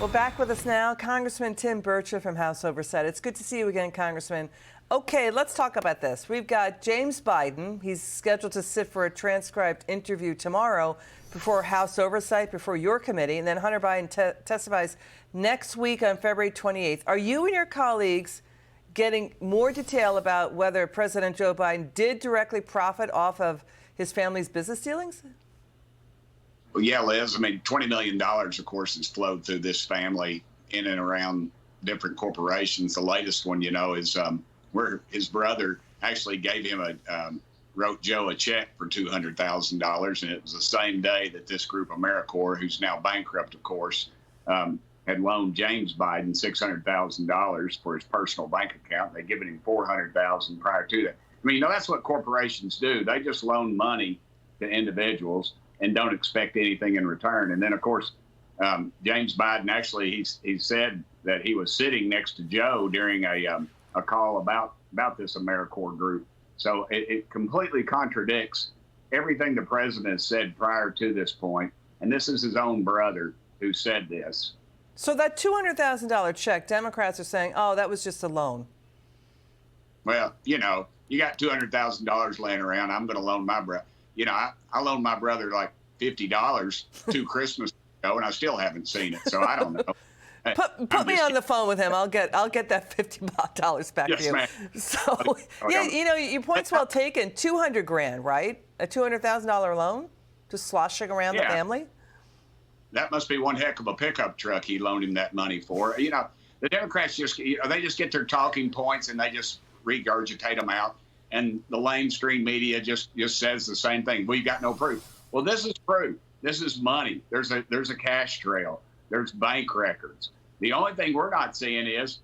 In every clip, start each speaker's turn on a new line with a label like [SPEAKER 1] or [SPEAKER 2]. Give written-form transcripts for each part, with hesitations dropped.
[SPEAKER 1] Well, back with us now, Congressman Tim Burchett from House Oversight. It's good to see you again, Congressman. Okay, let's talk about this. We've got James Biden. He's scheduled to sit for a transcribed interview tomorrow before House Oversight, before your committee, and then Hunter Biden testifies next week on February 28th. Are you and your colleagues getting more detail about whether President Joe Biden did directly profit off of his family's business dealings?
[SPEAKER 2] Well, yeah, Liz. I mean, $20 million, of course, has flowed through this family in and around different corporations. The latest one, is where his brother actually gave him wrote Joe a check for $200,000, and it was the same day that this group, AmeriCorps, who's now bankrupt, of course, had loaned James Biden $600,000 for his personal bank account. They'd given him $400,000 prior to that. I mean, that's what corporations do. They just loan money to individuals and don't expect anything in return. And then, of course, James Biden actually he said that he was sitting next to Joe during a call about this AmeriCorps group. So it completely contradicts everything the president has said prior to this point. And this is his own brother who said this.
[SPEAKER 1] So that $200,000 check, Democrats are saying, oh, that was just a loan.
[SPEAKER 2] Well, you got $200,000 laying around. I'm going to loan my brother. I loaned my brother like $50 2 Christmas ago, and I still haven't seen it. So I don't know.
[SPEAKER 1] Put me on the phone with him. I'll get that $50 back to you.
[SPEAKER 2] Ma'am.
[SPEAKER 1] So yeah, your point's well taken. $200,000, right? A $200,000 loan, just sloshing around the family.
[SPEAKER 2] That must be one heck of a pickup truck he loaned him that money for. The Democrats they just get their talking points and they just regurgitate them out. And the mainstream media just says the same thing. We've got no proof. Well, this is proof. This is money. There's a cash trail. There's bank records. The only thing we're not seeing is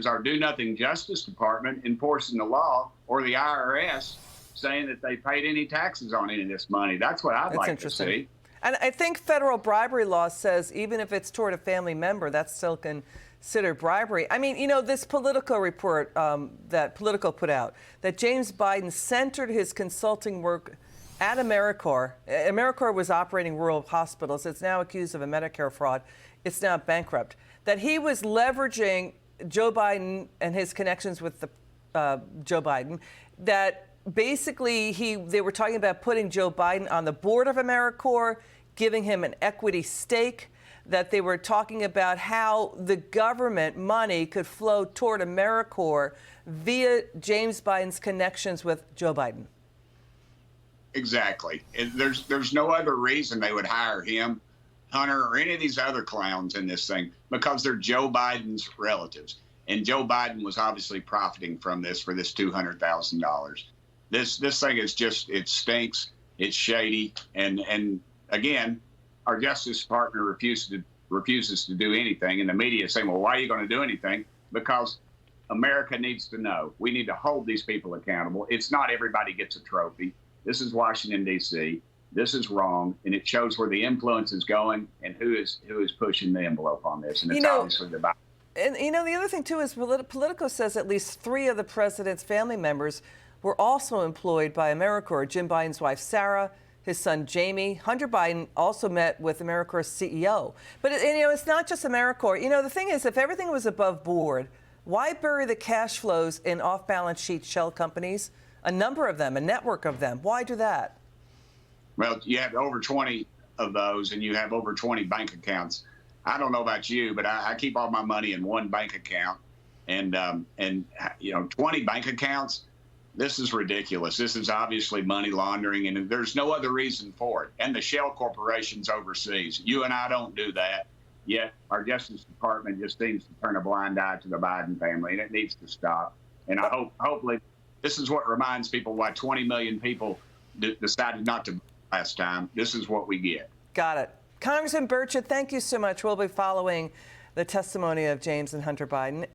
[SPEAKER 2] our do-nothing Justice Department enforcing the law, or the IRS saying that they paid any taxes on any of this money. That's what I'd like to see.
[SPEAKER 1] And I think federal bribery law says even if it's toward a family member, that's still considered bribery. I mean, this Politico report that Politico put out, that James Biden centered his consulting work at AmeriCorps. AmeriCorps was operating rural hospitals. It's now accused of a Medicare fraud. It's now bankrupt. That he was leveraging Joe Biden and his connections with Joe Biden, that basically they were talking about putting Joe Biden on the board of AmeriCorps, giving him an equity stake, that they were talking about how the government money could flow toward AmeriCorps via James Biden's connections with Joe Biden.
[SPEAKER 2] Exactly. There's no other reason they would hire him, Hunter, or any of these other clowns in this thing, because they're Joe Biden's relatives. And Joe Biden was obviously profiting from this for this $200,000. This thing is it stinks. It's shady. And again, our Justice Department refuses to do anything. And the media is saying, well, why are you going to do anything? Because America needs to know. We need to hold these people accountable. It's not everybody gets a trophy. This is Washington, D.C. This is wrong, and it shows where the influence is going and who is pushing the envelope on this. And it's obviously the Biden.
[SPEAKER 1] And the other thing too is Politico says at least 3 of the president's family members were also employed by AmeriCorps. Jim Biden's wife Sarah, his son Jamie. Hunter Biden also met with AmeriCorps' CEO. But it's not just AmeriCorps. The thing is, if everything was above board, why bury the cash flows in off-balance sheet shell companies? A number of them, a network of them. Why do that?
[SPEAKER 2] Well, you have over 20 of those, and you have over 20 bank accounts. I don't know about you, but I keep all my money in one bank account, and 20 bank accounts. This is ridiculous. This is obviously money laundering, and there's no other reason for it. And the shell corporations overseas. You and I don't do that. Yet our Justice Department just seems to turn a blind eye to the Biden family, and it needs to stop. And I hopefully this is what reminds people why 20 million people decided not to vote last time. This is what we get.
[SPEAKER 1] Got it. Congressman Burchett, thank you so much. We'll be following the testimony of James and Hunter Biden.